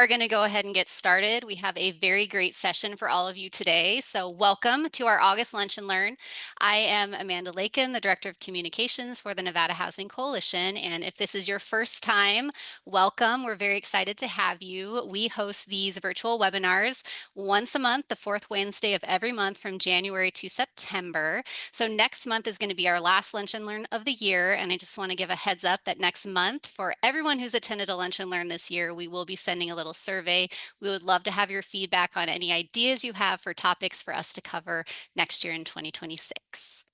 are going to go ahead and get started. We have a very great session for all of you today. So welcome to our August Lunch and Learn. I am Amanda Lakin, the Director of Communications for the Nevada Housing Coalition. And if this is your first time, welcome. We're very excited to have you. We host these virtual webinars once a month, the fourth Wednesday of every month from January to September. So next month is going to be our last Lunch and Learn of the year. And I just want to give a heads up that next month, for everyone who's attended a Lunch and Learn this year, we will be sending a little survey. We would love to have your feedback on any ideas you have for topics for us to cover next year in 2026.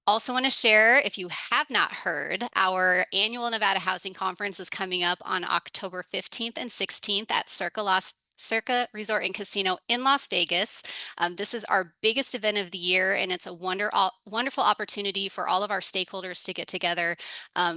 Also want to share, if you have not heard, our annual Nevada Housing Conference is coming up on October 15th and 16th at Circa Resort and Casino in Las Vegas. This is our biggest event of the year, and it's a wonderful opportunity for all of our stakeholders to get together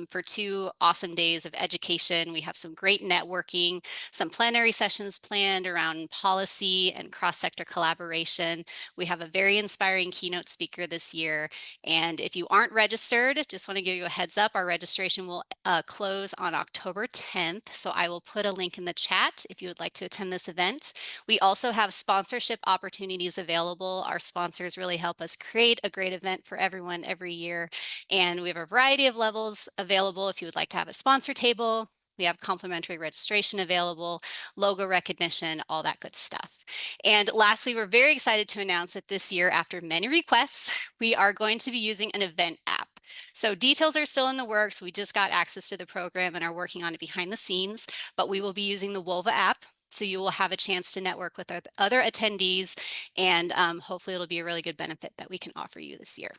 for 2 awesome days of education. We have some great networking, some plenary sessions planned around policy and cross-sector collaboration. We have a very inspiring keynote speaker this year, and if you aren't registered, just want to give you a heads up, our registration will close on October 10th, so I will put a link in the chat if you would like to attend this event. We also have sponsorship opportunities available. Our sponsors really help us create a great event for everyone every year. And we have a variety of levels available if you would like to have a sponsor table. We have complimentary registration available, logo recognition, all that good stuff. And lastly, we're very excited to announce that this year, after many requests, we are going to be using an event app. So details are still in the works. We just got access to the program and are working on it behind the scenes, but we will be using the Wolva app. So you will have a chance to network with our other attendees, and hopefully it'll be a really good benefit that we can offer you this year.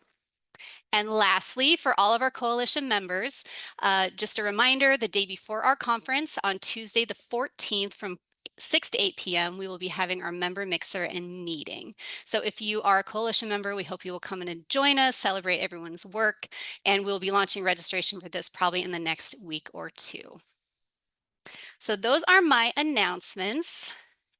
And lastly, for all of our coalition members, just a reminder, the day before our conference on Tuesday the 14th from 6 to 8 p.m., we will be having our member mixer and meeting. So if you are a coalition member, we hope you will come in and join us, celebrate everyone's work, and we'll be launching registration for this probably in the next week or 2. So those are my announcements,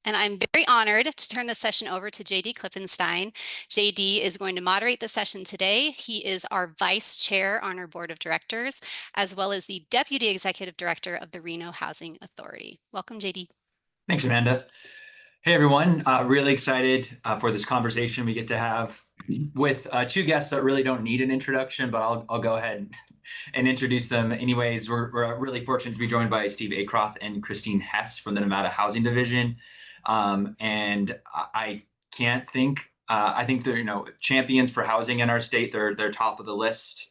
and I'm very honored to turn the session over to JD Klippenstein. JD is going to moderate the session today. He is our vice chair on our board of directors, as well as the deputy executive director of the Reno Housing Authority. Welcome, JD. Thanks, Amanda. Hey, everyone. Really excited for this conversation we get to have with 2 guests that really don't need an introduction, but I'll go ahead and introduce them anyways. We're really fortunate to be joined by Steve Aichroth and Christine Hess from the Nevada Housing Division. And I can't think, I think they're, champions for housing in our state. They're top of the list.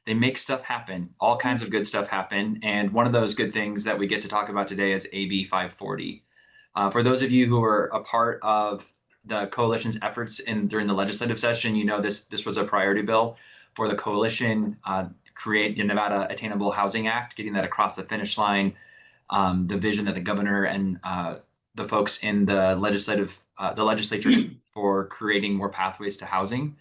They make stuff happen, all kinds of good stuff happen. And one of those good things that we get to talk about today is AB540. For those of you who are a part of the coalition's efforts during the legislative session, this was a priority bill for the coalition, create the Nevada Attainable Housing Act, getting that across the finish line. The vision that the governor and the folks in the legislature for creating more pathways to housing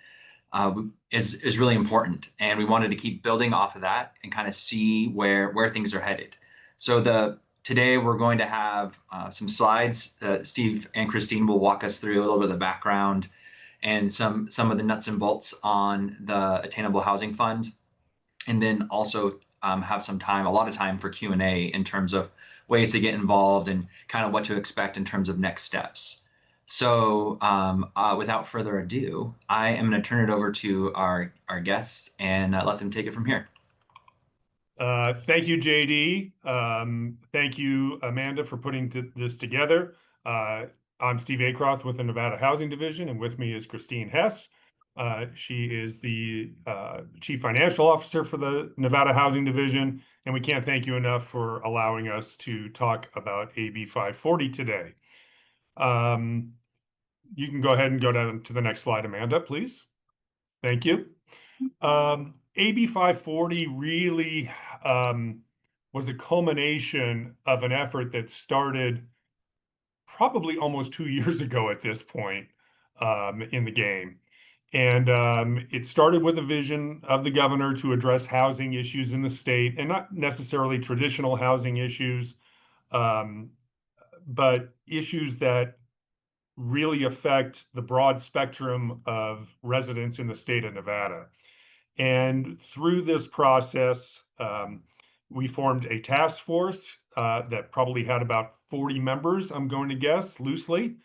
is really important, and we wanted to keep building off of that and kind of see where things are headed. So today we're going to have some slides. Steve and Christine will walk us through a little bit of the background and some of the nuts and bolts on the Attainable Housing Fund, and then also have a lot of time for Q&A in terms of ways to get involved and kind of what to expect in terms of next steps. So without further ado, I am going to turn it over to our guests and let them take it from here. Thank you, JD. Thank you, Amanda, for putting this together. I'm Steve Aichroth with the Nevada Housing Division, and with me is Christine Hess. She is the Chief Financial Officer for the Nevada Housing Division, and we can't thank you enough for allowing us to talk about AB540 today. You can go ahead and go down to the next slide, Amanda, please. Thank you. AB540 really was a culmination of an effort that started probably almost 2 years ago at this point in the game. And it started with a vision of the governor to address housing issues in the state, and not necessarily traditional housing issues, but issues that really affect the broad spectrum of residents in the state of Nevada. And through this process, we formed a task force that probably had about 40 members, I'm going to guess, loosely,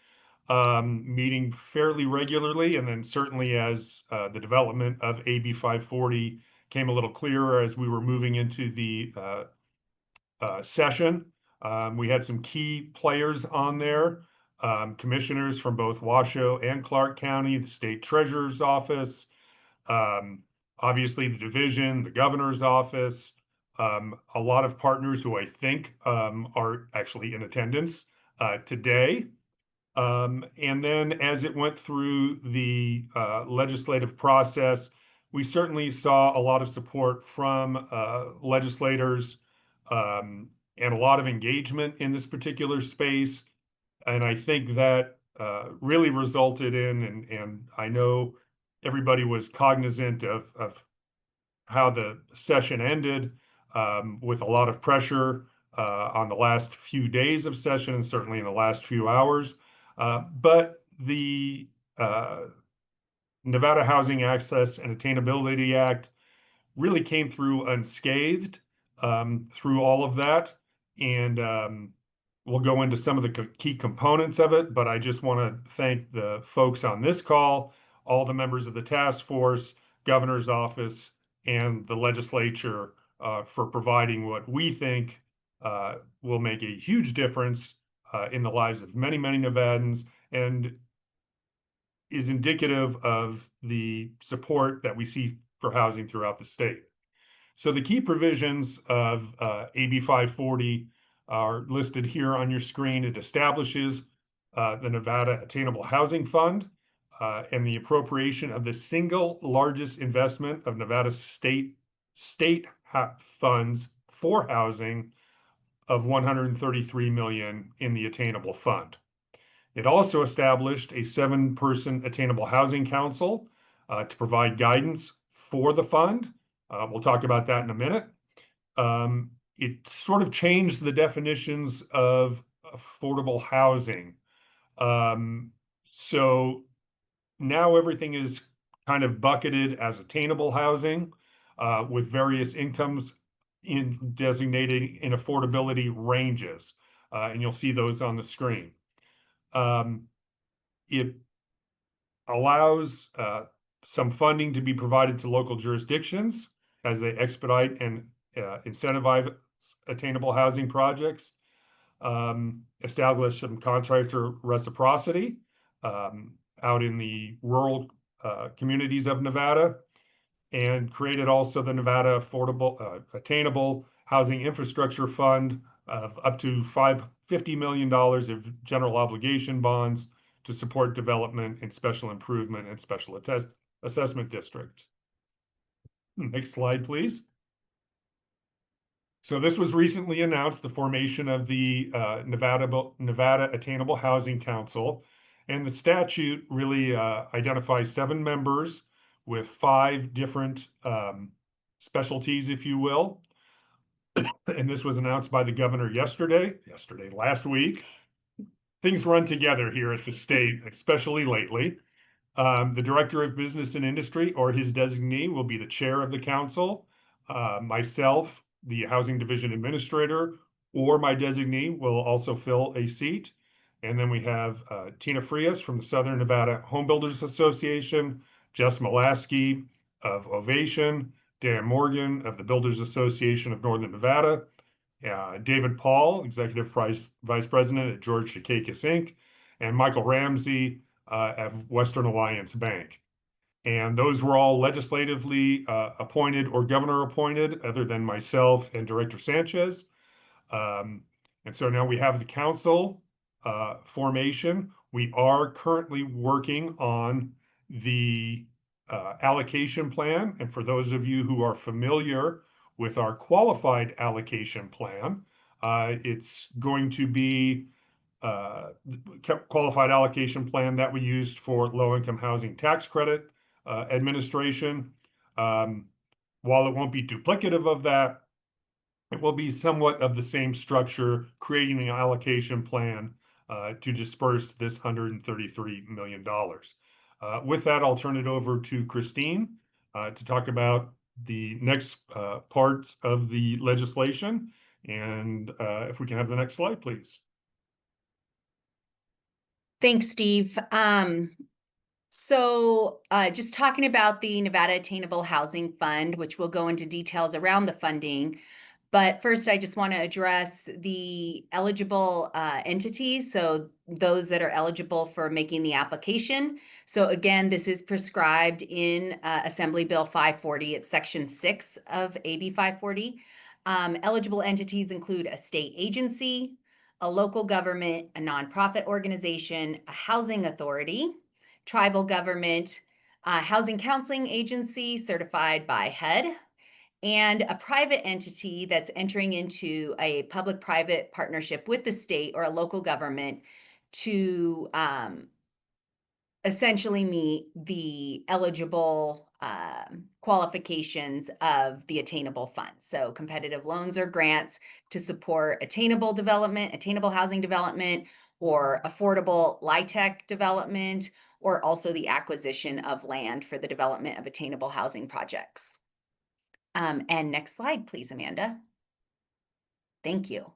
meeting fairly regularly. And then certainly as the development of AB540 came a little clearer as we were moving into the session, we had some key players on there, commissioners from both Washoe and Clark County, the state treasurer's office, obviously the division, the governor's office, a lot of partners who I think are actually in attendance today. And then as it went through the legislative process, we certainly saw a lot of support from legislators and a lot of engagement in this particular space. And I think that really resulted in, and I know everybody was cognizant of how the session ended, with a lot of pressure on the last few days of session and certainly in the last few hours. But the Nevada Housing Access and Attainability Act really came through unscathed through all of that. And we'll go into some of the key components of it, but I just want to thank the folks on this call, all the members of the task force, governor's office, and the legislature for providing what we think will make a huge difference in the lives of many, many Nevadans, and is indicative of the support that we see for housing throughout the state. So the key provisions of AB 540 are listed here on your screen. It establishes the Nevada Attainable Housing Fund and the appropriation of the single largest investment of Nevada state funds for housing of $133 million in the Attainable Fund. It also established a 7-person Attainable Housing Council to provide guidance for the fund. We'll talk about that in a minute. It sort of changed the definitions of affordable housing. So now everything is kind of bucketed as attainable housing with various incomes designated in affordability ranges. And you'll see those on the screen. It allows some funding to be provided to local jurisdictions as they expedite and incentivize attainable housing projects, establish some contractor reciprocity out in the rural communities of Nevada, and created also the Nevada Attainable Housing Infrastructure Fund of up to $50 million of general obligation bonds to support development in special improvement and special assessment districts. Next slide, please. So this was recently announced, the formation of the Nevada Attainable Housing Council. And the statute really identifies 7 members with 5 different specialties, if you will. And this was announced by the governor last week. Things run together here at the state, especially lately. The director of business and industry or his designee will be the chair of the council. Myself, the housing division administrator, or my designee will also fill a seat. And then we have Tina Frias from the Southern Nevada Home Builders Association, Jess Molaski of Ovation, Dan Morgan of the Builders Association of Northern Nevada, David Paul, Executive Vice President at George Shakakis Inc., and Michael Ramsey of Western Alliance Bank. And those were all legislatively appointed or governor appointed, other than myself and Director Sanchez. And so now we have the council formation. We are currently working on the allocation plan. And for those of you who are familiar with our qualified allocation plan, it's going to be qualified allocation plan that we used for low-income housing tax credit administration. While it won't be duplicative of that, it will be somewhat of the same structure, creating an allocation plan to disperse this $133 million. With that, I'll turn it over to Christine to talk about the next part of the legislation And if we can have the next slide, please. Thanks, Steve. Just talking about the Nevada Attainable Housing Fund, which will go into details around the funding. But first, I just want to address the eligible entities, so those that are eligible for making the application. So again, this is prescribed in Assembly Bill 540. It's Section 6 of AB 540. Eligible entities include a state agency, a local government, a nonprofit organization, a housing authority, tribal government, a housing counseling agency certified by HUD, and a private entity that's entering into a public-private partnership with the state or a local government to essentially meet the eligible qualifications of the attainable funds. So competitive loans or grants to support attainable development, attainable housing development, or affordable LIHTC development, or also the acquisition of land for the development of attainable housing projects. And next slide, please, Amanda. Thank you.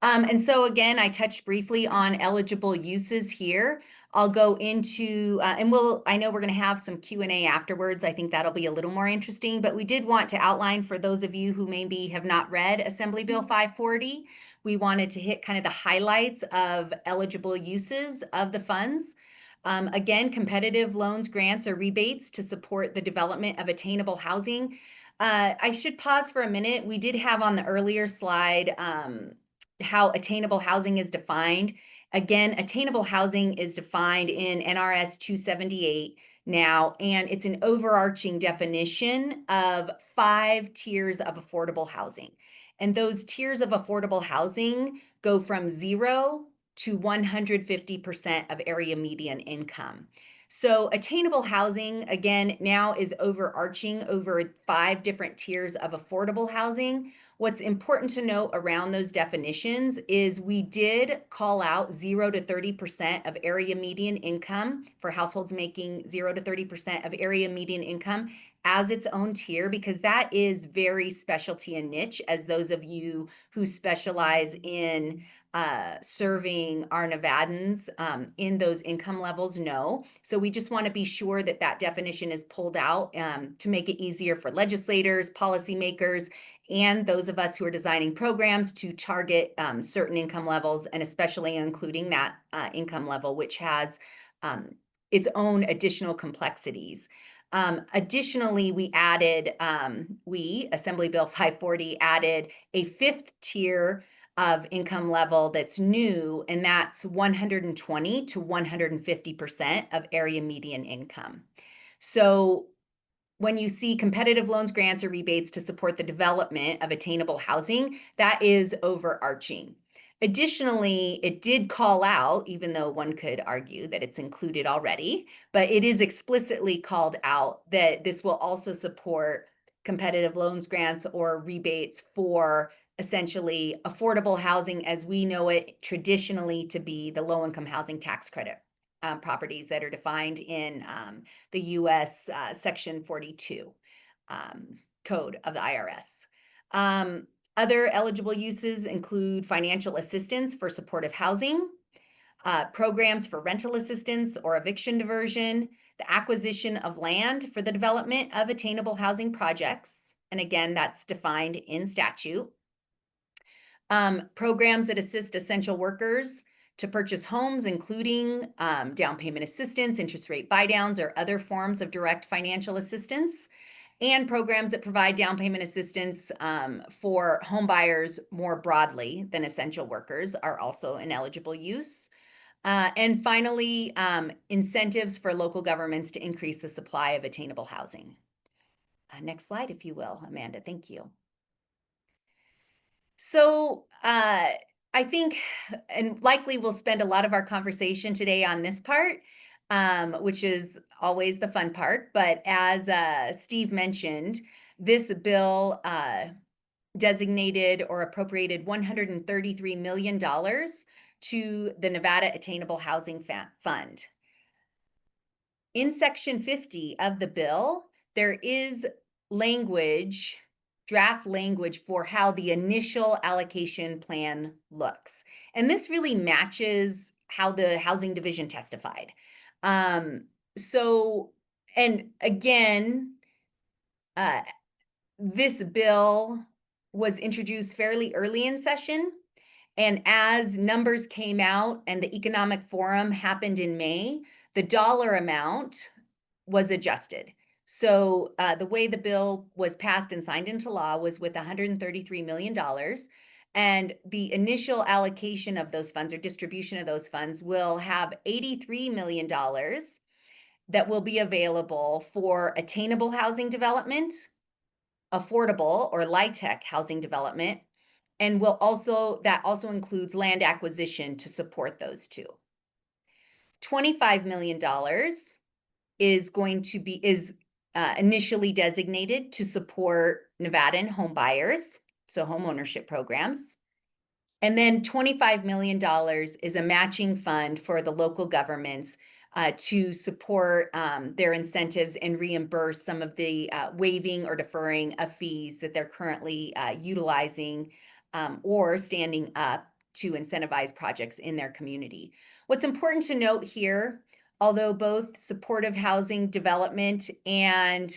And so again, I touched briefly on eligible uses here. I'll go into, and I know we're going to have some Q&A afterwards. I think that'll be a little more interesting, but we did want to outline for those of you who maybe have not read Assembly Bill 540, we wanted to hit kind of the highlights of eligible uses of the funds. Again, competitive loans, grants, or rebates to support the development of attainable housing. I should pause for a minute. We did have on the earlier slide how attainable housing is defined. Again, attainable housing is defined in NRS 278 now, and it's an overarching definition of 5 tiers of affordable housing. And those tiers of affordable housing go from 0 to 150% of area median income. So attainable housing, again, now is overarching over 5 different tiers of affordable housing. What's important to note around those definitions is we did call out 0 to 30% of area median income for households making 0 to 30% of area median income as its own tier, because that is very specialty and niche, as those of you who specialize in serving our Nevadans in those income levels know. So we just want to be sure that that definition is pulled out to make it easier for legislators, policymakers, and those of us who are designing programs to target certain income levels, and especially including that income level, which has its own additional complexities. Additionally, we added, Assembly Bill 540 added a 5th tier of income level that's new, and that's 120 to 150% of area median income. So when you see competitive loans, grants, or rebates to support the development of attainable housing, that is overarching. Additionally, it did call out, even though one could argue that it's included already, but it is explicitly called out that this will also support competitive loans, grants, or rebates for essentially affordable housing as we know it traditionally to be the low-income housing tax credit properties that are defined in the U.S. Section 42 code of the IRS. Other eligible uses include financial assistance for supportive housing, programs for rental assistance or eviction diversion, the acquisition of land for the development of attainable housing projects, and again, that's defined in statute. Programs that assist essential workers to purchase homes, including down payment assistance, interest rate buydowns, or other forms of direct financial assistance, and programs that provide down payment assistance for home buyers more broadly than essential workers are also an eligible use. And finally, incentives for local governments to increase the supply of attainable housing. Next slide, if you will, Amanda. Thank you. So I think, and likely we'll spend a lot of our conversation today on this part, which is always the fun part. But as Steve mentioned, this bill designated or appropriated $133 million to the Nevada Attainable Housing Fund. In Section 50 of the bill, there is language draft language for how the initial allocation plan looks. And this really matches how the Housing Division testified. And again, this bill was introduced fairly early in session. And as numbers came out and the economic forum happened in May, the dollar amount was adjusted. So the way the bill was passed and signed into law was with $133 million. And the initial allocation of those funds or distribution of those funds will have $83 million that will be available for attainable housing development, affordable or LIHTC housing development, and that also includes land acquisition to support those two. $25 million is initially designated to support Nevadan home buyers, so home ownership programs. And then $25 million is a matching fund for the local governments to support their incentives and reimburse some of the waiving or deferring of fees that they're currently utilizing or standing up to incentivize projects in their community. What's important to note here, although both supportive housing development and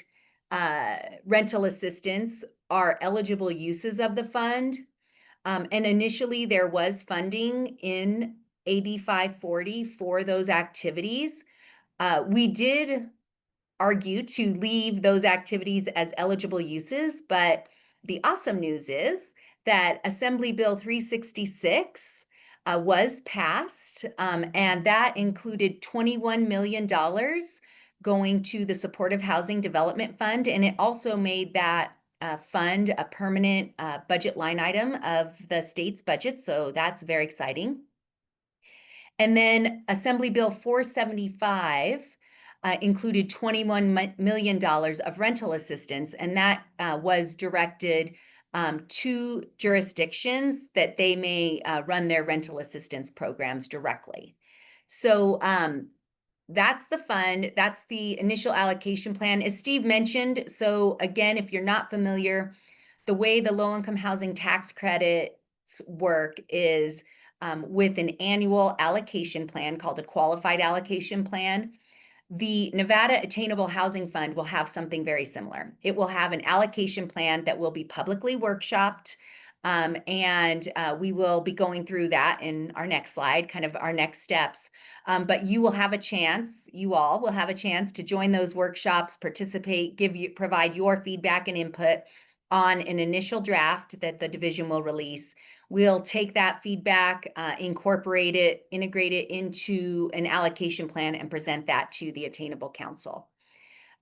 rental assistance are eligible uses of the fund, and initially there was funding in AB 540 for those activities, we did argue to leave those activities as eligible uses, but the awesome news is that Assembly Bill 366 was passed, and that included $21 million going to the Supportive Housing Development Fund, and it also made that fund a permanent budget line item of the state's budget, so that's very exciting. And then Assembly Bill 475 included $21 million of rental assistance, and that was directed to jurisdictions that they may run their rental assistance programs directly. So that's the fund, that's the initial allocation plan. As Steve mentioned, so again, if you're not familiar, the way the low-income housing tax credits work is with an annual allocation plan called a qualified allocation plan. The Nevada Attainable Housing Fund will have something very similar. It will have an allocation plan that will be publicly workshopped, and we will be going through that in our next slide, kind of our next steps. But you all will have a chance to join those workshops, participate, provide your feedback and input on an initial draft that the division will release. We'll take that feedback, incorporate it, integrate it into an allocation plan, and present that to the Attainable Council.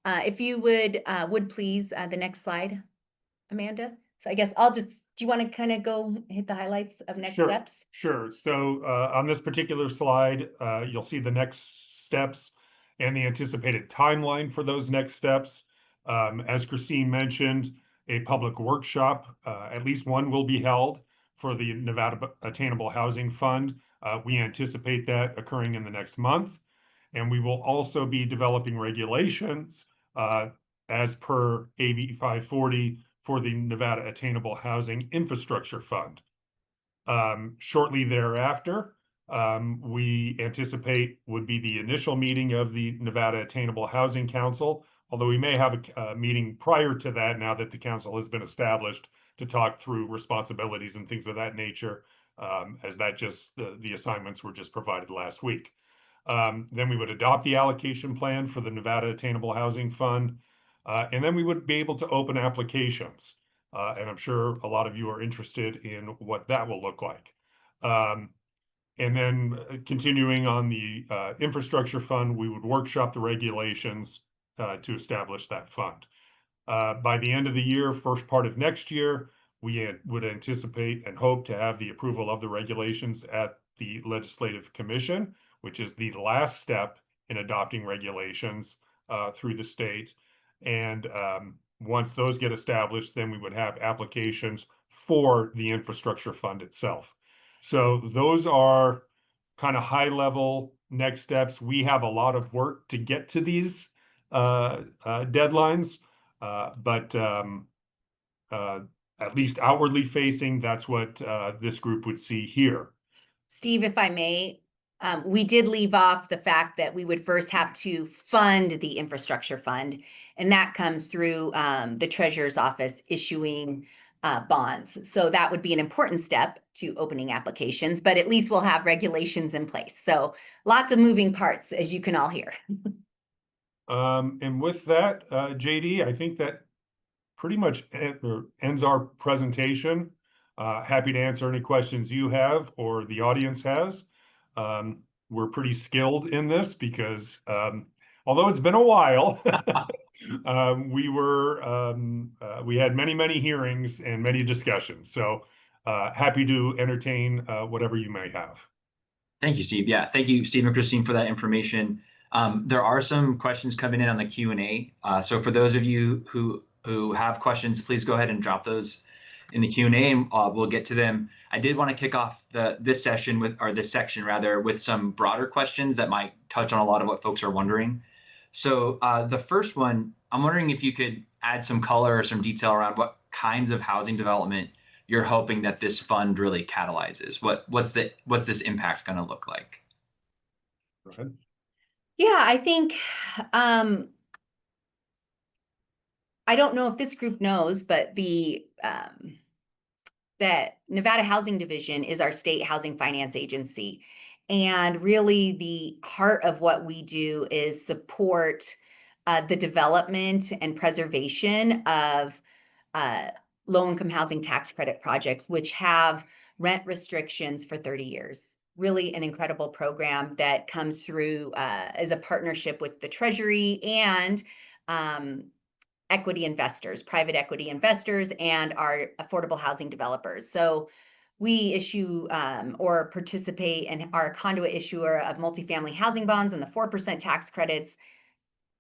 If you would please, the next slide, Amanda. So I guess do you want to kind of go hit the highlights of next steps? Sure. So on this particular slide, you'll see the next steps and the anticipated timeline for those next steps. As Christine mentioned, a public workshop, at least one will be held for the Nevada Attainable Housing Fund. We anticipate that occurring in the next month. And we will also be developing regulations as per AB 540 for the Nevada Attainable Housing Infrastructure Fund. Shortly thereafter, we anticipate would be the initial meeting of the Nevada Attainable Housing Council, although we may have a meeting prior to that now that the council has been established to talk through responsibilities and things of that nature, as that the assignments were just provided last week. Then we would adopt the allocation plan for the Nevada Attainable Housing Fund, and then we would be able to open applications. And I'm sure a lot of you are interested in what that will look like. And then continuing on the infrastructure fund, we would workshop the regulations to establish that fund. By the end of the year, first part of next year, we would anticipate and hope to have the approval of the regulations at the Legislative Commission, which is the last step in adopting regulations through the state. And once those get established, then we would have applications for the infrastructure fund itself. So those are kind of high level next steps. We have a lot of work to get to these deadlines, but at least outwardly facing. That's what this group would see here. Steve, if I may, we did leave off the fact that we would first have to fund the infrastructure fund, and that comes through the treasurer's office issuing bonds. So that would be an important step to opening applications, but at least we'll have regulations in place. So lots of moving parts, as you can all hear. And with that, JD, I think that pretty much ends our presentation. Happy to answer any questions you have or the audience has. We're pretty skilled in this because although it's been a while, we had many hearings and many discussions. So happy to entertain whatever you may have. Thank you, Steve. Yeah, thank you, Steve and Christine, for that information. There are some questions coming in on the Q&A. So for those of you who have questions, please go ahead and drop those in the Q&A, and we'll get to them. I did want to kick off this section this section with some broader questions that might touch on a lot of what folks are wondering. So the first one, I'm wondering if you could add some color or some detail around what kinds of housing development you're hoping that this fund really catalyzes. What's this impact going to look like? Go ahead. Yeah, I think I don't know if this group knows, but that Nevada Housing Division is our state housing finance agency. And really the heart of what we do is support the development and preservation of low-income housing tax credit projects, which have rent restrictions for 30 years. Really an incredible program that comes through as a partnership with the Treasury and equity investors, private equity investors, and our affordable housing developers. So we issue or participate and are a conduit issuer of multifamily housing bonds and the 4% tax credits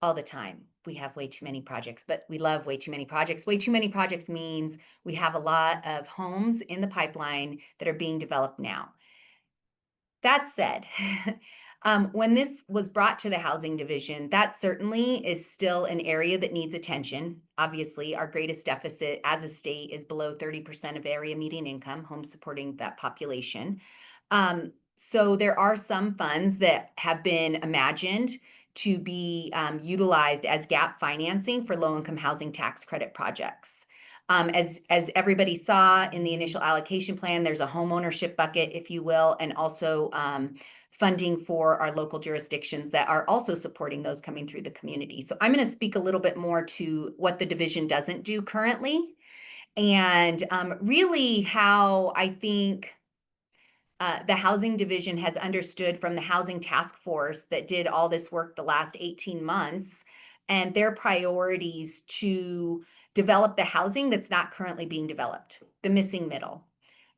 all the time. We have way too many projects, but we love way too many projects. Way too many projects means we have a lot of homes in the pipeline that are being developed now. That said, when this was brought to the housing division, that certainly is still an area that needs attention. Obviously, our greatest deficit as a state is below 30% of area median income, homes supporting that population. So there are some funds that have been imagined to be utilized as gap financing for low-income housing tax credit projects. As everybody saw in the initial allocation plan, there's a home ownership bucket, if you will, and also funding for our local jurisdictions that are also supporting those coming through the community. So I'm going to speak a little bit more to what the division doesn't do currently, and really how I think the housing division has understood from the housing task force that did all this work the last 18 months and their priorities to develop the housing that's not currently being developed, the missing middle,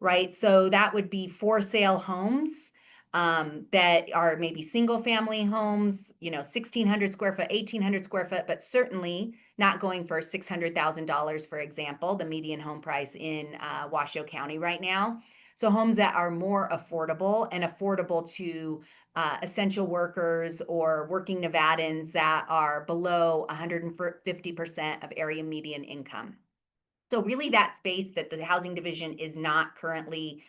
right? So that would be for sale homes that are maybe single family homes, 1,600 square foot, 1,800 square foot, but certainly not going for $600,000, for example, the median home price in Washoe County right now. So homes that are more affordable and affordable to essential workers or working Nevadans that are below 150% of area median income. So really that space that the housing division is not currently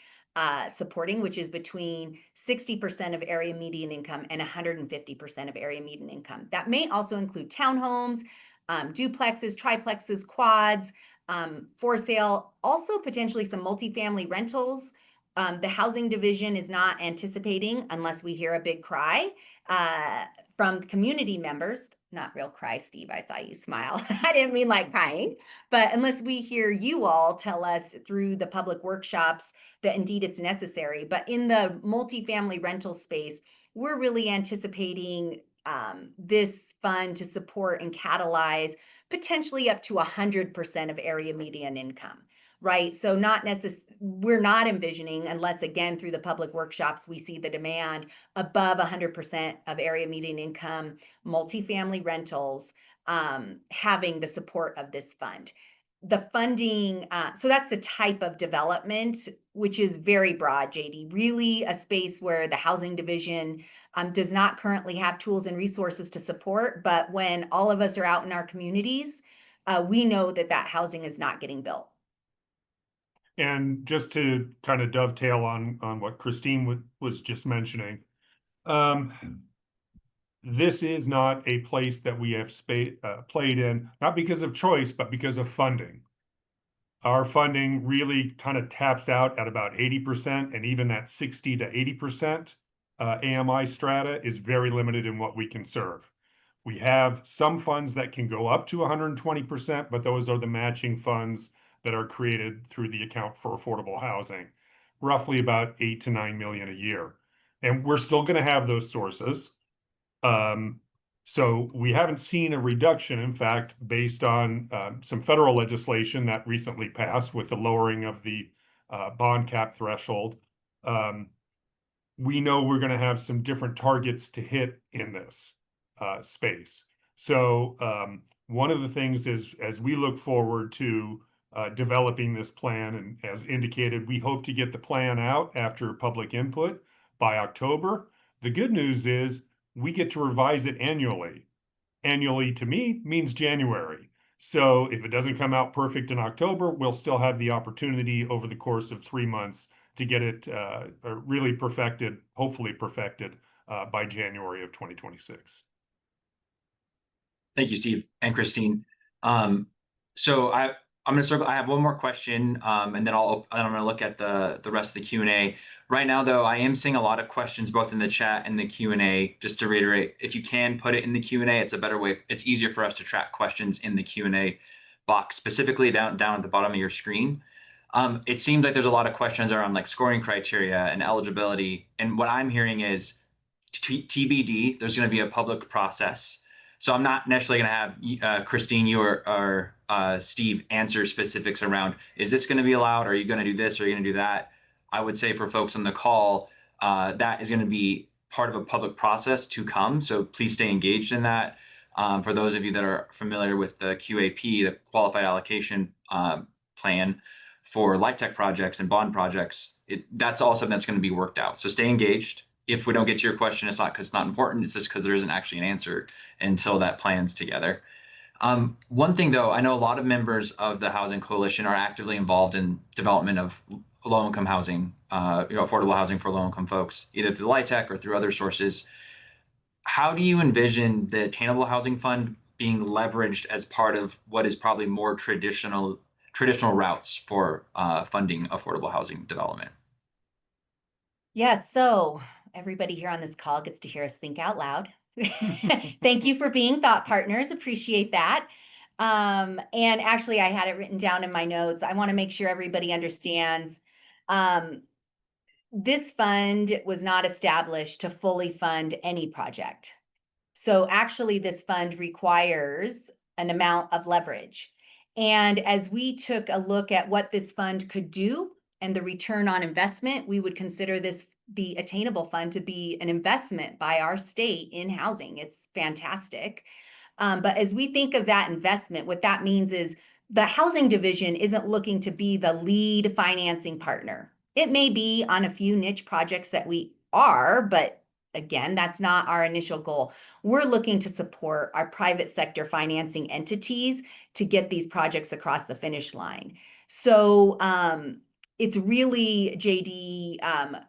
supporting, which is between 60% of area median income and 150% of area median income. That may also include townhomes, duplexes, triplexes, quads, for sale, also potentially some multifamily rentals. The housing division is not anticipating, unless we hear a big cry from community members, not real cry, Steve, I saw you smile. I didn't mean like crying, but unless we hear you all tell us through the public workshops that indeed it's necessary. But in the multifamily rental space, we're really anticipating this fund to support and catalyze potentially up to 100% of area median income, right? So we're not envisioning, unless again through the public workshops we see the demand above 100% of area median income, multifamily rentals having the support of this fund. The funding, so that's the type of development, which is very broad, JD, really a space where the housing division does not currently have tools and resources to support, but when all of us are out in our communities, we know that housing is not getting built. And just to kind of dovetail on what Christine was just mentioning, this is not a place that we have played in, not because of choice, but because of funding. Our funding really kind of taps out at about 80%, and even that 60 to 80% AMI strata is very limited in what we can serve. We have some funds that can go up to 120%, but those are the matching funds that are created through the account for affordable housing, roughly about 8 to 9 million a year. And we're still going to have those sources. So we haven't seen a reduction, in fact, based on some federal legislation that recently passed with the lowering of the bond cap threshold. We know we're going to have some different targets to hit in this space. So one of the things is, as we look forward to developing this plan, and as indicated, we hope to get the plan out after public input by October. The good news is we get to revise it annually. Annually to me means January. So if it doesn't come out perfect in October, we'll still have the opportunity over the course of 3 months to get it really perfected, hopefully perfected by January of 2026. Thank you, Steve and Christine. So I'm going to circle. I have one more question, and then I'm going to look at the rest of the Q&A. Right now, though, I am seeing a lot of questions both in the chat and the Q&A. Just to reiterate, if you can put it in the Q&A, it's a better way. It's easier for us to track questions in the Q&A box, specifically down at the bottom of your screen. It seems like there's a lot of questions around like scoring criteria and eligibility. And what I'm hearing is TBD. There's going to be a public process. So I'm not necessarily going to have Christine, you or Steve answer specifics around, is this going to be allowed? Are you going to do this? Or are you going to do that? I would say for folks on the call, that is going to be part of a public process to come. So please stay engaged in that. For those of you that are familiar with the QAP, the Qualified Allocation Plan for LIHTC projects and bond projects, that's all something that's going to be worked out. So stay engaged. If we don't get to your question, it's not because it's not important. It's just because there isn't actually an answer until that plan's together. One thing, though, I know a lot of members of the Housing Coalition are actively involved in development of low-income housing, affordable housing for low-income folks, either through LIHTC or through other sources. How do you envision the Attainable Housing Fund being leveraged as part of what is probably more traditional routes for funding affordable housing development? Yes, so everybody here on this call gets to hear us think out loud. Thank you for being thought partners. Appreciate that. And actually, I had it written down in my notes. I want to make sure everybody understands. This fund was not established to fully fund any project. So actually, this fund requires an amount of leverage. And as we took a look at what this fund could do and the return on investment, we would consider the Attainable Fund to be an investment by our state in housing. It's fantastic. But as we think of that investment, what that means is the housing division isn't looking to be the lead financing partner. It may be on a few niche projects that we are, but again, that's not our initial goal. We're looking to support our private sector financing entities to get these projects across the finish line. So it's really, JD,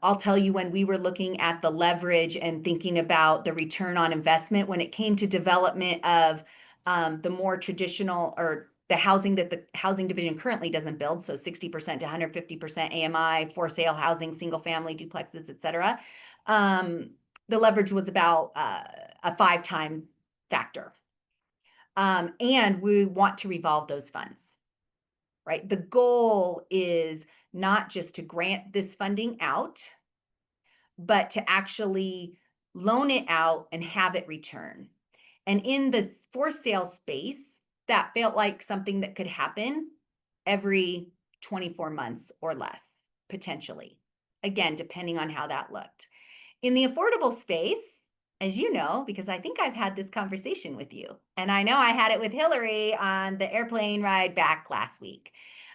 I'll tell you, when we were looking at the leverage and thinking about the return on investment, when it came to development of the more traditional or the housing that the housing division currently doesn't build, so 60% to 150% AMI, for sale housing, single family, duplexes, et cetera, the leverage was about a 5-time factor. And we want to revolve those funds, right? The goal is not just to grant this funding out, but to actually loan it out and have it return. And in the for sale space, that felt like something that could happen every 24 months or less, potentially. Again, depending on how that looked. In the affordable space, as you know, because I think I've had this conversation with you, and I know I had it with Hillary on the airplane ride back last week.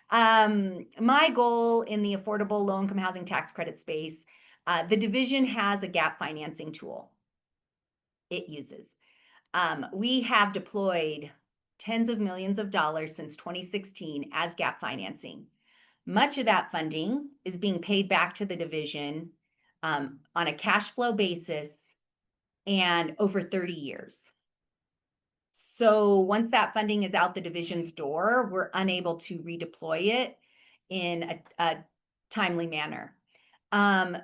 My goal in the affordable low-income housing tax credit space, the division has a gap financing tool it uses. We have deployed tens of millions of dollars since 2016 as gap financing. Much of that funding is being paid back to the division on a cash flow basis and over 30 years. So once that funding is out the division's door, we're unable to redeploy it in a timely manner.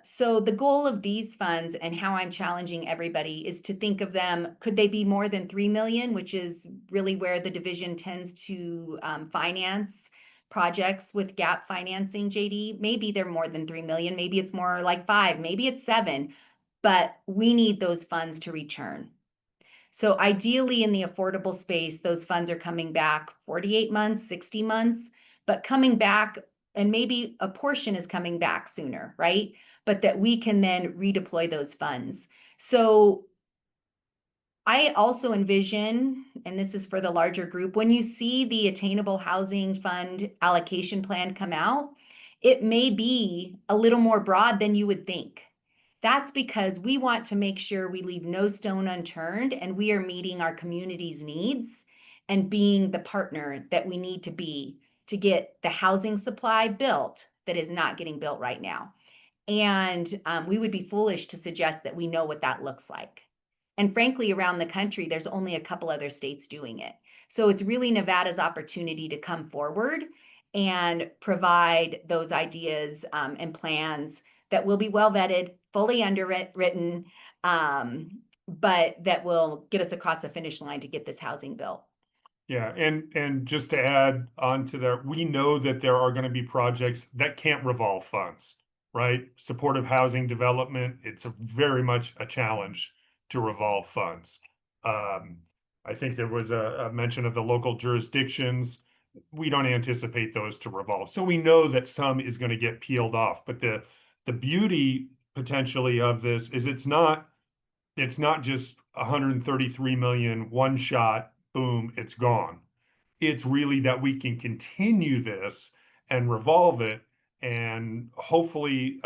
So the goal of these funds and how I'm challenging everybody is to think of them, could they be more than 3 million, which is really where the division tends to finance projects with gap financing, JD? Maybe they're more than 3 million, maybe it's more like 5, maybe it's 7, but we need those funds to return. So ideally in the affordable space, those funds are coming back 48 months, 60 months, but coming back, and maybe a portion is coming back sooner, right? But that we can then redeploy those funds. So I also envision, and this is for the larger group, when you see the Attainable Housing Fund allocation plan come out, it may be a little more broad than you would think. That's because we want to make sure we leave no stone unturned and we are meeting our community's needs and being the partner that we need to be to get the housing supply built that is not getting built right now. And we would be foolish to suggest that we know what that looks like. And frankly, around the country, there's only a couple other states doing it. So it's really Nevada's opportunity to come forward and provide those ideas and plans that will be well vetted, fully underwritten, but that will get us across the finish line to get this housing built. Yeah, and just to add on to that, we know that there are going to be projects that can't revolve funds, right? Supportive housing development, it's very much a challenge to revolve funds. I think there was a mention of the local jurisdictions. We don't anticipate those to revolve. So we know that some is going to get peeled off, but the beauty potentially of this is it's not just 133 million one shot, boom, it's gone. It's really that we can continue this and revolve it and hopefully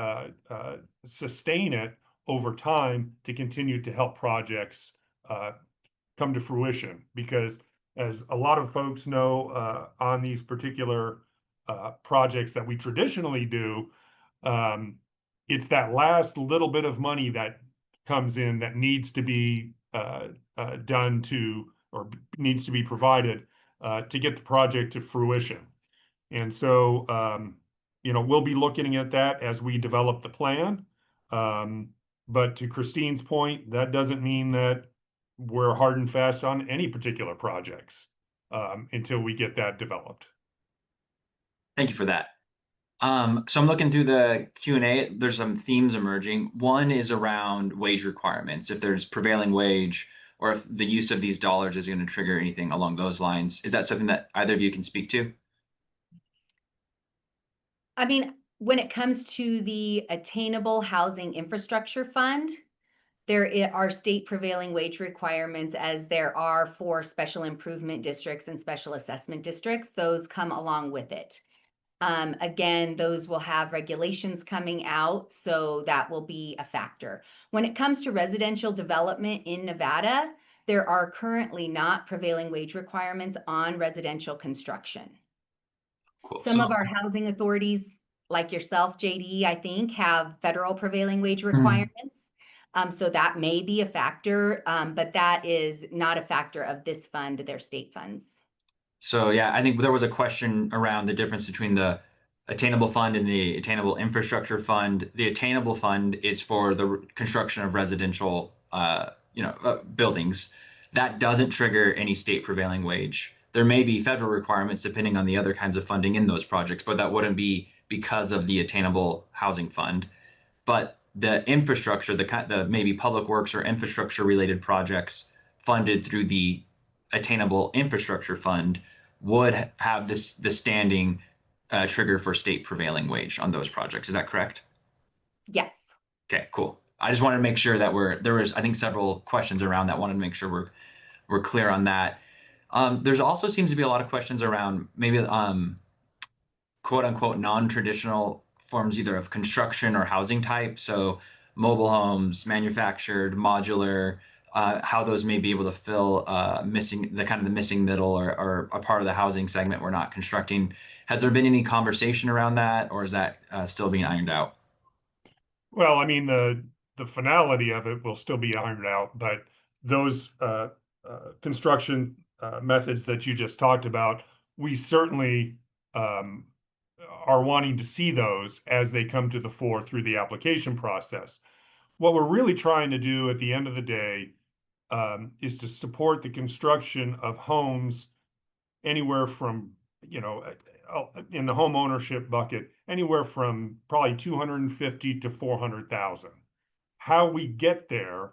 sustain it over time to continue to help projects come to fruition. Because as a lot of folks know, on these particular projects that we traditionally do, it's that last little bit of money that comes in that needs to be done to, or needs to be provided to get the project to fruition. And so, we'll be looking at that as we develop the plan. But to Christine's point, that doesn't mean that we're hard and fast on any particular projects until we get that developed. Thank you for that. So I'm looking through the Q&A. There's some themes emerging. One is around wage requirements. If there's prevailing wage, or if the use of these dollars is going to trigger anything along those lines. Is that something that either of you can speak to? I mean, when it comes to the Attainable Housing Infrastructure Fund, there are state prevailing wage requirements as there are for special improvement districts and special assessment districts. Those come along with it. Again, those will have regulations coming out, so that will be a factor. When it comes to residential development in Nevada, there are currently not prevailing wage requirements on residential construction. Cool. Some of our housing authorities, like yourself, JD, I think, have federal prevailing wage requirements. So that may be a factor, but that is not a factor of this fund, their state funds. So yeah, I think there was a question around the difference between the Attainable Fund and the Attainable Infrastructure Fund. The Attainable Fund is for the construction of residential, buildings. That doesn't trigger any state prevailing wage. There may be federal requirements depending on the other kinds of funding in those projects, but that wouldn't be because of the Attainable Housing Fund. But the infrastructure, the maybe public works or infrastructure related projects funded through the Attainable Infrastructure Fund would have the standing trigger for state prevailing wage on those projects. Is that correct? Yes. Okay, cool. I just wanted to make sure that there was, I think, several questions around that. Wanted to make sure we're clear on that. There's also seems to be a lot of questions around maybe quote unquote non-traditional forms either of construction or housing type. So mobile homes, manufactured, modular, how those may be able to fill missing the missing middle or a part of the housing segment we're not constructing. Has there been any conversation around that, or is that still being ironed out? Well, I mean, the finality of it will still be ironed out, but those construction methods that you just talked about, we certainly are wanting to see those as they come to the fore through the application process. What we're really trying to do at the end of the day is to support the construction of homes anywhere from, in the home ownership bucket, anywhere from probably 250 to 400,000. How we get there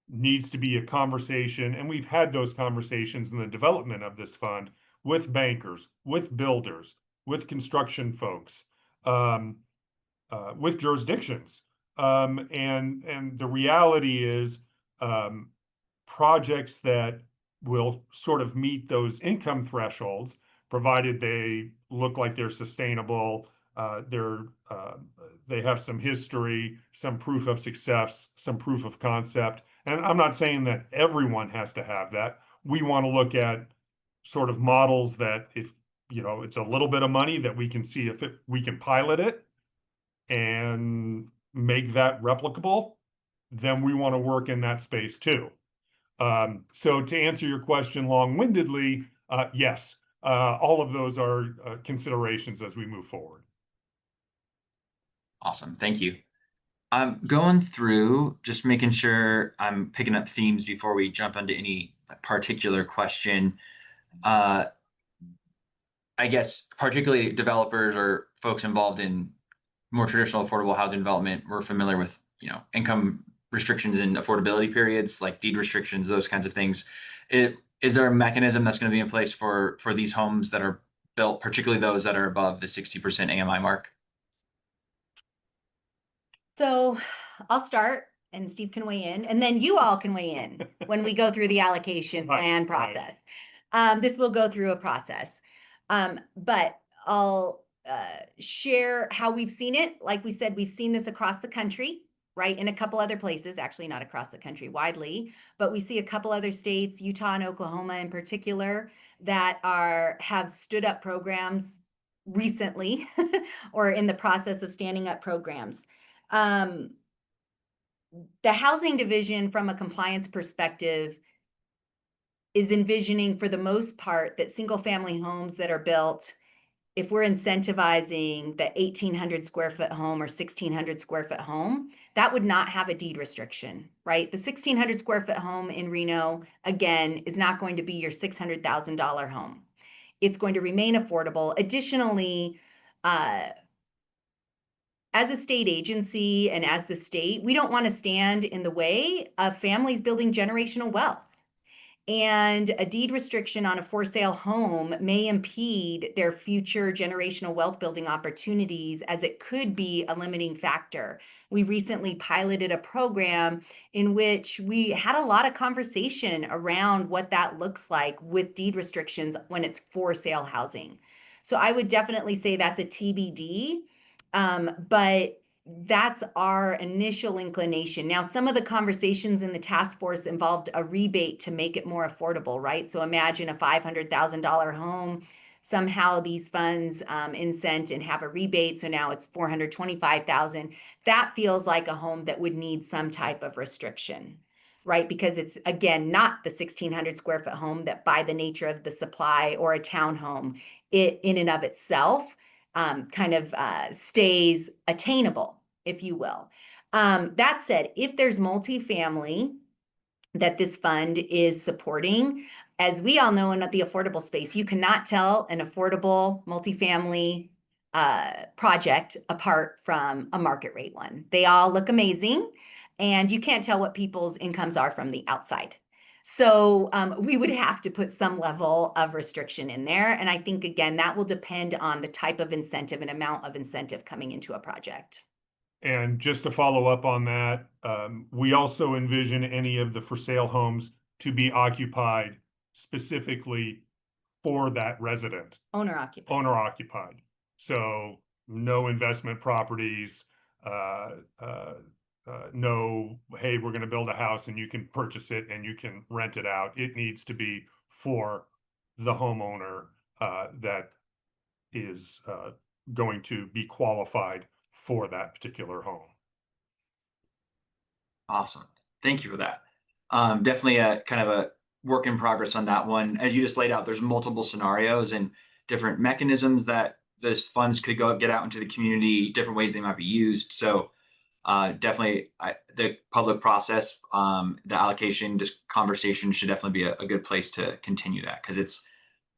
needs to be a conversation, and we've had those conversations in the development of this fund with bankers, with builders, with construction folks, with jurisdictions. And the reality is projects that will sort of meet those income thresholds, provided they look like they're sustainable, they have some history, some proof of success, some proof of concept. And I'm not saying that everyone has to have that. We want to look at sort of models that if, it's a little bit of money that we can see if we can pilot it and make that replicable, then we want to work in that space too. So to answer your question long-windedly, yes, all of those are considerations as we move forward. Awesome. Thank you. I'm going through, just making sure I'm picking up themes before we jump into any particular question. I guess particularly developers or folks involved in more traditional affordable housing development, we're familiar with, income restrictions and affordability periods, like deed restrictions, those kinds of things. Is there a mechanism that's going to be in place for these homes that are built, particularly those that are above the 60% AMI mark? So I'll start and Steve can weigh in, and then you all can weigh in when we go through the allocation plan process. This will go through a process, but I'll share how we've seen it. Like we said, we've seen this across the country, right? In a couple other places, actually not across the country widely, but we see a couple other states, Utah and Oklahoma in particular, that have stood up programs recently or in the process of standing up programs. The housing division, from a compliance perspective, is envisioning for the most part that single family homes that are built, if we're incentivizing the 1,800 square foot home or 1,600 square foot home, that would not have a deed restriction, right? The 1,600 square foot home in Reno, again, is not going to be your $600,000 home. It's going to remain affordable. Additionally, as a state agency and as the state, we don't want to stand in the way of families building generational wealth. And a deed restriction on a for sale home may impede their future generational wealth building opportunities, as it could be a limiting factor. We recently piloted a program in which we had a lot of conversation around what that looks like with deed restrictions when it's for sale housing. So I would definitely say that's a TBD. But that's our initial inclination. Now, some of the conversations in the task force involved a rebate to make it more affordable, right? So imagine a $500,000 home. Somehow these funds incent and have a rebate. So now it's $425,000. That feels like a home that would need some type of restriction, right? Because it's, again, not the 1,600 square foot home that, by the nature of the supply, or a townhome, it in and of itself stays attainable, if you will. That said, if there's multifamily that this fund is supporting, as we all know in the affordable space, you cannot tell an affordable multifamily project apart from a market rate one. They all look amazing, and you can't tell what people's incomes are from the outside. So we would have to put some level of restriction in there. And I think, again, that will depend on the type of incentive and amount of incentive coming into a project. And just to follow up on that, we also envision any of the for sale homes to be occupied specifically for that resident. Owner occupied. Owner occupied. So no investment properties, no, hey, we're going to build a house and you can purchase it and you can rent it out. It needs to be for the homeowner that is going to be qualified for that particular home. Awesome. Thank you for that. Definitely a kind of a work in progress on that one. As you just laid out, there's multiple scenarios and different mechanisms that those funds could get out into the community, different ways they might be used. So definitely the public process, the allocation, just conversation should definitely be a good place to continue that, because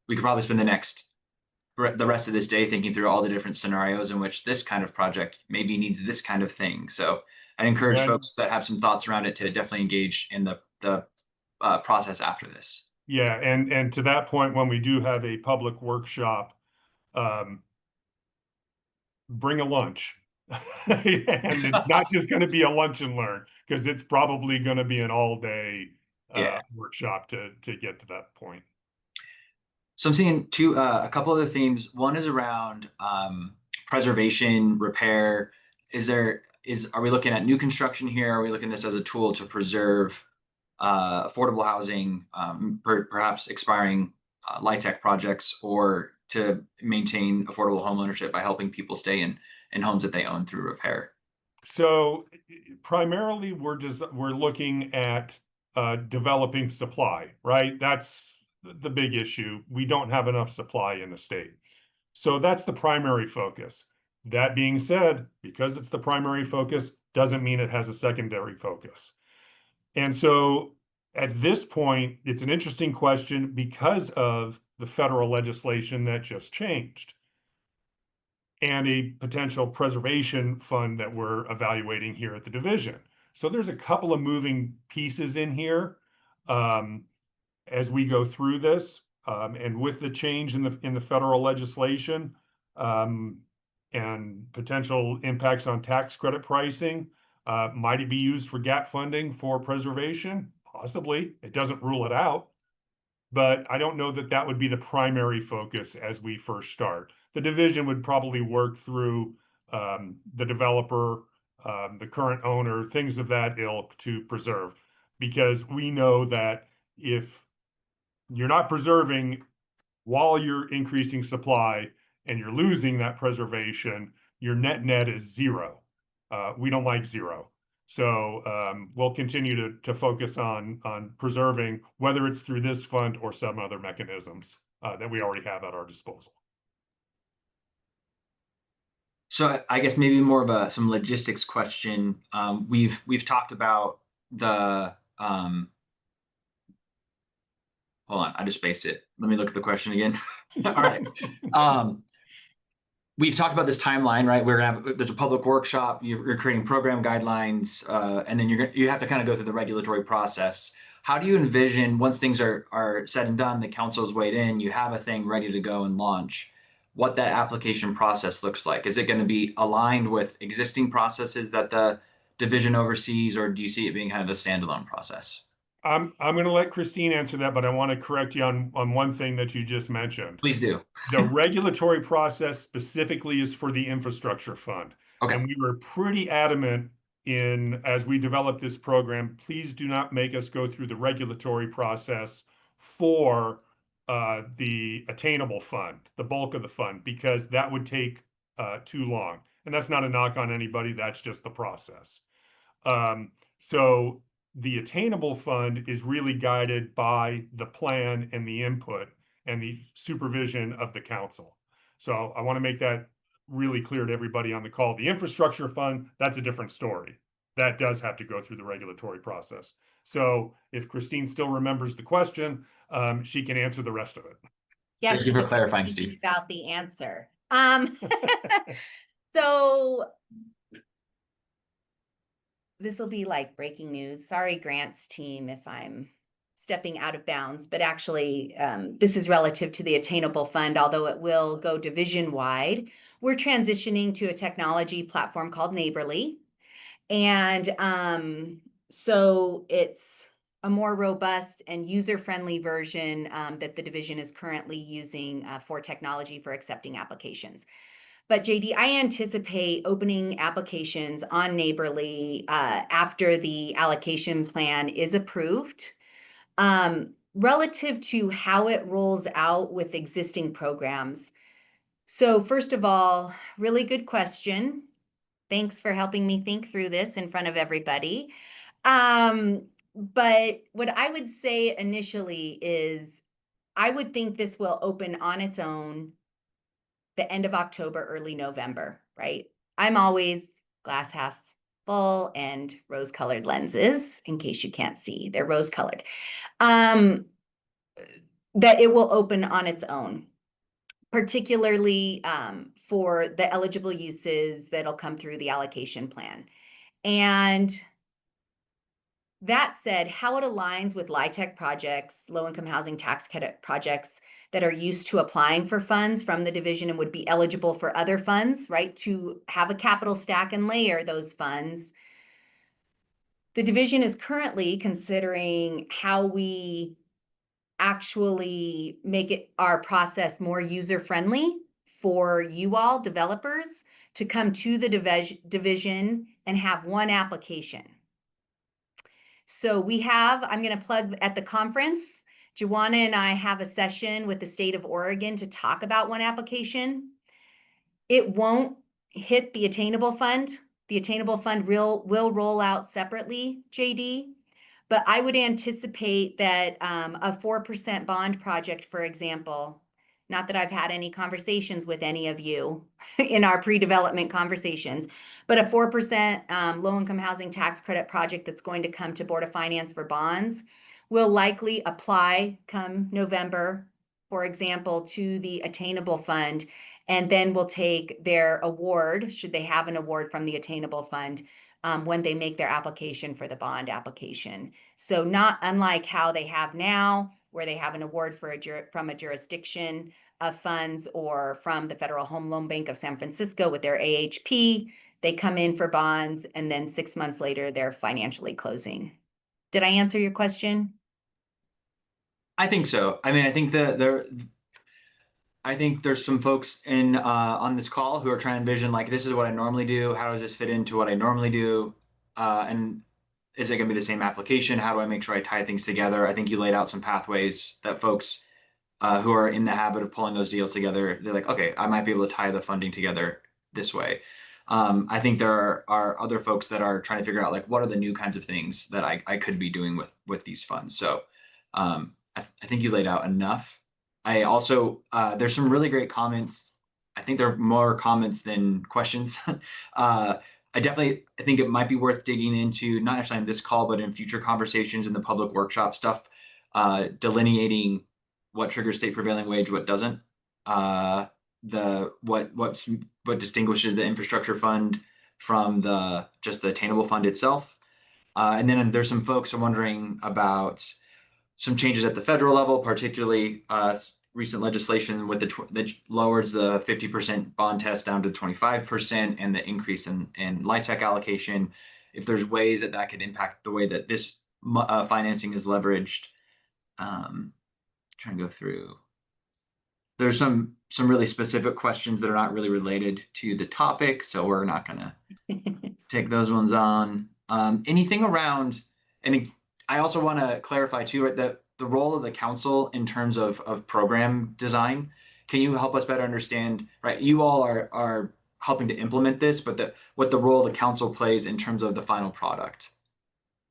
we could probably spend the rest of this day thinking through all the different scenarios in which this kind of project maybe needs this kind of thing. So I encourage folks that have some thoughts around it to definitely engage in the process after this. Yeah, and to that point, when we do have a public workshop, bring a lunch. And it's not just going to be a lunch and learn, because it's probably going to be an all-day workshop to get to that point. So I'm seeing a couple other themes. One is around preservation, repair. Are we looking at new construction here? Are we looking at this as a tool to preserve affordable housing, perhaps expiring LIHTC projects, or to maintain affordable homeownership by helping people stay in homes that they own through repair? So primarily we're looking at developing supply, right? That's the big issue. We don't have enough supply in the state. So that's the primary focus. That being said, because it's the primary focus, doesn't mean it has a secondary focus. And so at this point, it's an interesting question because of the federal legislation that just changed and a potential preservation fund that we're evaluating here at the division. So there's a couple of moving pieces in here as we go through this, and with the change in the federal legislation and potential impacts on tax credit pricing, might it be used for gap funding for preservation? Possibly. It doesn't rule it out, but I don't know that that would be the primary focus as we first start. The division would probably work through the developer, the current owner, things of that ilk to preserve, because we know that if you're not preserving while you're increasing supply and you're losing that preservation, your net is zero. We don't like zero. So we'll continue to focus on preserving, whether it's through this fund or some other mechanisms that we already have at our disposal. So I guess maybe more of some logistics question. We've talked about the hold on, I just spaced it. Let me look at the question again. All right. We've talked about this timeline, right? There's a public workshop, you're creating program guidelines, and then you have to kind of go through the regulatory process. How do you envision, once things are said and done, the council's weighed in, you have a thing ready to go and launch, what that application process looks like? Is it going to be aligned with existing processes that the division oversees, or do you see it being kind of a standalone process? I'm going to let Christine answer that, but I want to correct you on one thing that you just mentioned. Please do. The regulatory process specifically is for the infrastructure fund. Okay. And we were pretty adamant as we developed this program, please do not make us go through the regulatory process for the attainable fund, the bulk of the fund, because that would take too long. And that's not a knock on anybody, that's just the process. So the attainable fund is really guided by the plan and the input and the supervision of the council. So I want to make that really clear to everybody on the call. The infrastructure fund, that's a different story. That does have to go through the regulatory process. So if Christine still remembers the question, she can answer the rest of it. Yes, thank you for clarifying, Steve. About the answer. So this will be like breaking news. Sorry, grants team, if I'm stepping out of bounds, but actually this is relative to the Attainable Fund, although it will go division-wide. We're transitioning to a technology platform called Neighborly. And so it's a more robust and user-friendly version that the division is currently using for technology for accepting applications. But JD, I anticipate opening applications on Neighborly after the allocation plan is approved. Relative to how it rolls out with existing programs. So first of all, really good question. Thanks for helping me think through this in front of everybody. But what I would say initially is I would think this will open on its own the end of October, early November, right? I'm always glass half full and rose-colored lenses, in case you can't see, they're rose-colored. That it will open on its own, particularly for the eligible uses that'll come through the allocation plan. And that said, how it aligns with LIHTC projects, low-income housing tax credit projects that are used to applying for funds from the division and would be eligible for other funds, right? To have a capital stack and layer those funds. The division is currently considering how we actually make it our process more user-friendly for you all developers to come to the division and have one application. So I'm going to plug at the conference. Joanna and I have a session with the state of Oregon to talk about one application. It won't hit the Attainable Fund. The Attainable Fund will roll out separately, JD. But I would anticipate that a 4% bond project, for example, not that I've had any conversations with any of you in our pre-development conversations, but a 4% low-income housing tax credit project that's going to come to Board of Finance for bonds will likely apply come November, for example, to the Attainable Fund, and then will take their award, should they have an award from the Attainable Fund, when they make their application for the bond application. So not unlike how they have now, where they have an award from a jurisdiction of funds or from the Federal Home Loan Bank of San Francisco with their AHP, they come in for bonds, and then 6 months later, they're financially closing. Did I answer your question? I think so. I mean, I think there's some folks in on this call who are trying to envision, like, this is what I normally do. How does this fit into what I normally do? And is it going to be the same application? How do I make sure I tie things together? I think you laid out some pathways that folks who are in the habit of pulling those deals together, they're like, okay, I might be able to tie the funding together this way. I think there are other folks that are trying to figure out, like, what are the new kinds of things that I could be doing with these funds. So I think you laid out enough. I also, there's some really great comments. I think there are more comments than questions. I think it might be worth digging into, not necessarily in this call, but in future conversations in the public workshop stuff, delineating what triggers state prevailing wage, what doesn't, what distinguishes the infrastructure fund from just the attainable fund itself. And then there's some folks are wondering about some changes at the federal level, particularly recent legislation with that lowers the 50% bond test down to 25% and the increase in LIHTC allocation. If there's ways that could impact the way that this financing is leveraged. Trying to go through. There's some really specific questions that are not really related to the topic, so we're not going to take those ones on. Anything around, and I also want to clarify too, right, that the role of the council in terms of program design. Can you help us better understand, right? You all are helping to implement this, but what the role the council plays in terms of the final product.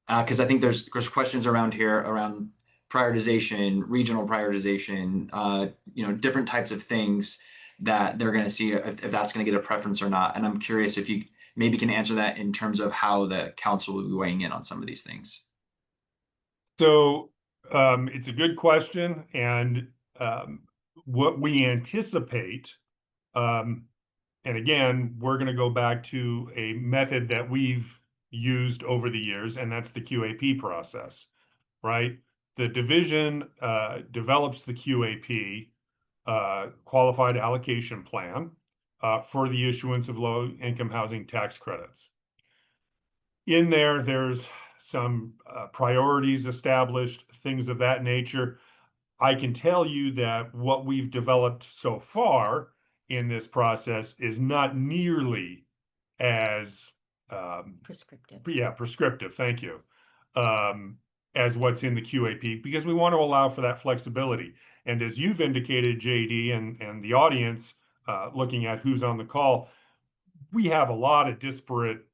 Because I think there's questions around here around prioritization, regional prioritization, different types of things that they're going to see if that's going to get a preference or not. And I'm curious if you maybe can answer that in terms of how the council will be weighing in on some of these things. So it's a good question. And what we anticipate, and again, we're going to go back to a method that we've used over the years, and that's the QAP process, right? The division develops the QAP, qualified allocation plan, for the issuance of low-income housing tax credits. In there's some priorities established, things of that nature. I can tell you that what we've developed so far in this process is not nearly as Prescriptive. prescriptive. Thank you. As what's in the QAP, because we want to allow for that flexibility. And as you've indicated, JD, and the audience, looking at who's on the call, we have a lot of disparate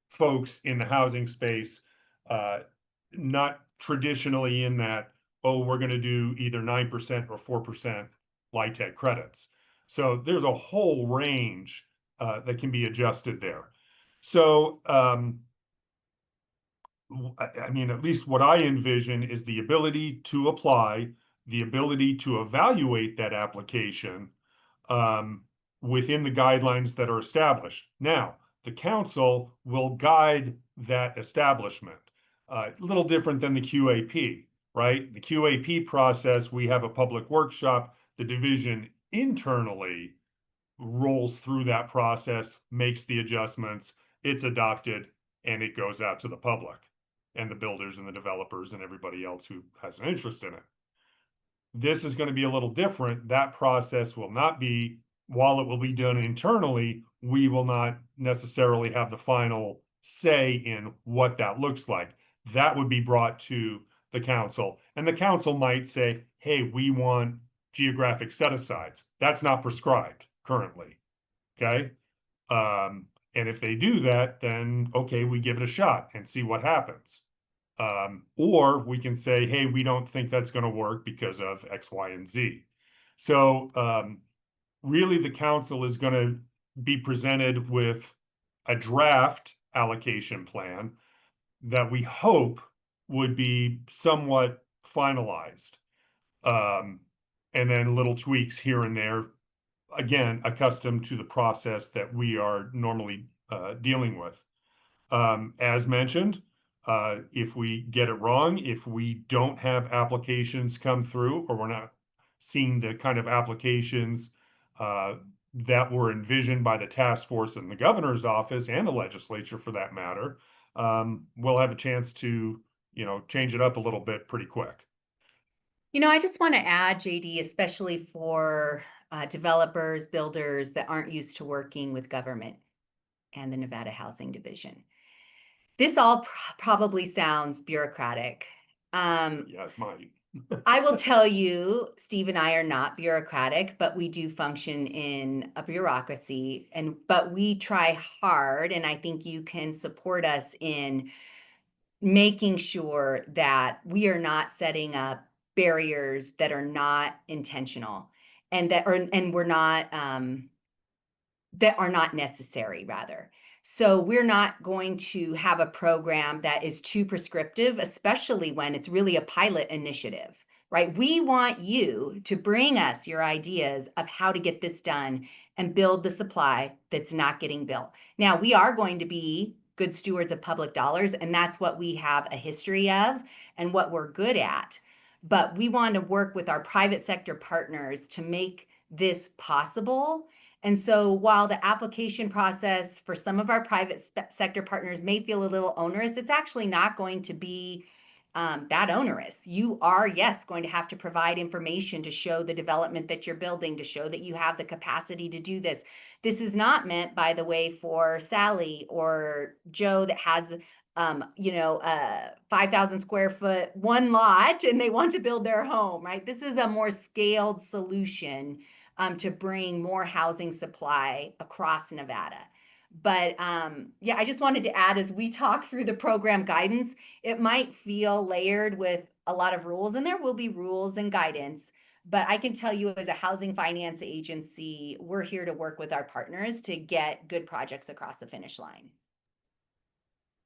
folks in the housing space, not traditionally in that, oh, we're going to do either 9% or 4% LIHTC credits. So there's a whole range that can be adjusted there. So, I mean, at least what I envision is the ability to apply, the ability to evaluate that application within the guidelines that are established. Now, the council will guide that establishment. A little different than the QAP, right? The QAP process, we have a public workshop. The division internally rolls through that process, makes the adjustments, it's adopted, and it goes out to the public and the builders and the developers and everybody else who has an interest in it. This is going to be a little different. That process will not be, while it will be done internally, we will not necessarily have the final say in what that looks like. That would be brought to the council, and the council might say, hey, we want geographic set-asides. That's not prescribed currently, okay? And if they do that, then okay, we give it a shot and see what happens. Or we can say, hey, we don't think that's going to work because of X, Y, and Z. So really the council is going to be presented with a draft allocation plan that we hope would be somewhat finalized. And then little tweaks here and there, again, accustomed to the process that we are normally dealing with. As mentioned, if we get it wrong, if we don't have applications come through, or we're not seeing the kind of applications that were envisioned by the task force in the governor's office and the legislature for that matter, we'll have a chance to, change it up a little bit pretty quick. I just want to add, JD, especially for developers, builders that aren't used to working with government and the Nevada Housing Division. This all probably sounds bureaucratic. Yeah, it might. I will tell you, Steve and I are not bureaucratic, but we do function in a bureaucracy, but we try hard, and I think you can support us in making sure that we are not setting up barriers that are not intentional and that are not necessary, rather. So we're not going to have a program that is too prescriptive, especially when it's really a pilot initiative, right? We want you to bring us your ideas of how to get this done and build the supply that's not getting built. Now, we are going to be good stewards of public dollars, and that's what we have a history of and what we're good at. But we want to work with our private sector partners to make this possible. And so while the application process for some of our private sector partners may feel a little onerous, it's actually not going to be that onerous. You are, yes, going to have to provide information to show the development that you're building, to show that you have the capacity to do this. This is not meant, by the way, for Sally or Joe that has 5,000 square foot, one lot, and they want to build their home, right? This is a more scaled solution to bring more housing supply across Nevada. But yeah, I just wanted to add, as we talk through the program guidance, it might feel layered with a lot of rules, and there will be rules and guidance. But I can tell you, as a housing finance agency, we're here to work with our partners to get good projects across the finish line.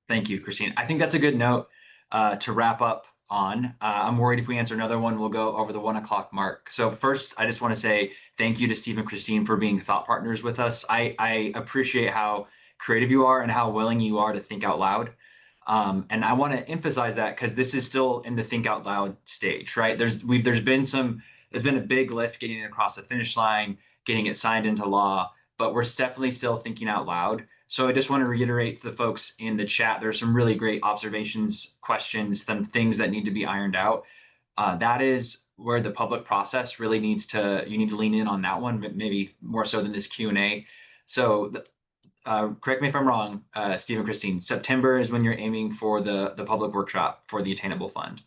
Thank you, Christine. I think that's a good note to wrap up on. I'm worried if we answer another one, we'll go over the 1 o'clock mark. So first, I just want to say thank you to Steve and Christine for being thought partners with us. I appreciate how creative you are and how willing you are to think out loud. And I want to emphasize that because this is still in the think out loud stage, right? There's been a big lift getting it across the finish line, getting it signed into law, but we're definitely still thinking out loud. So I just want to reiterate to the folks in the chat, there's some really great observations, questions, some things that need to be ironed out. That is where the public process really you need to lean in on that one, maybe more so than this Q&A. So correct me if I'm wrong, Steve and Christine, September is when you're aiming for the public workshop for the Attainable Fund.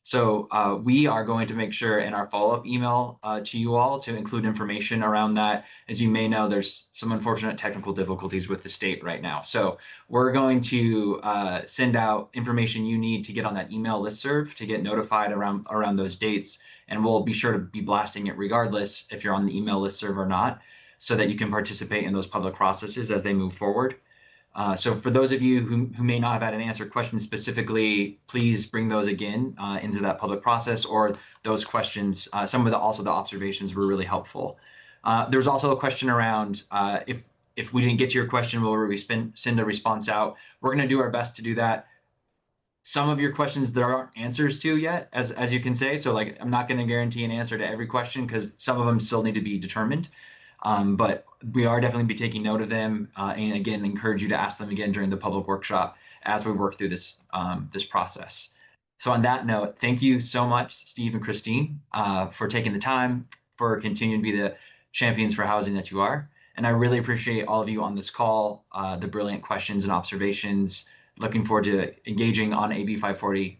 So we are going to make sure in our follow-up email to you all to include information around that. As you may know, there's some unfortunate technical difficulties with the state right now. So we're going to send out information you need to get on that email listserv to get notified around those dates. And we'll be sure to be blasting it regardless if you're on the email listserv or not, so that you can participate in those public processes as they move forward. So for those of you who may not have had an answer question specifically, please bring those again into that public process, or those questions. Some of the observations were really helpful. There's also a question around if we didn't get to your question, will we send a response out? We're going to do our best to do that. Some of your questions there aren't answers to yet, as you can say. So like, I'm not going to guarantee an answer to every question because some of them still need to be determined. But we are definitely be taking note of them, and again, encourage you to ask them again during the public workshop as we work through this process. So on that note, thank you so much, Steve and Christine, for taking the time, for continuing to be the champions for housing that you are. And I really appreciate all of you on this call, the brilliant questions and observations. Looking forward to engaging on AB540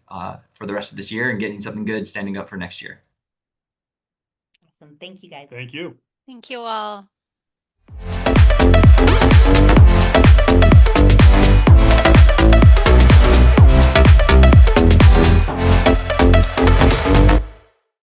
for the rest of this year and getting something good standing up for next year. Awesome. Thank you, guys. Thank you. Thank you all.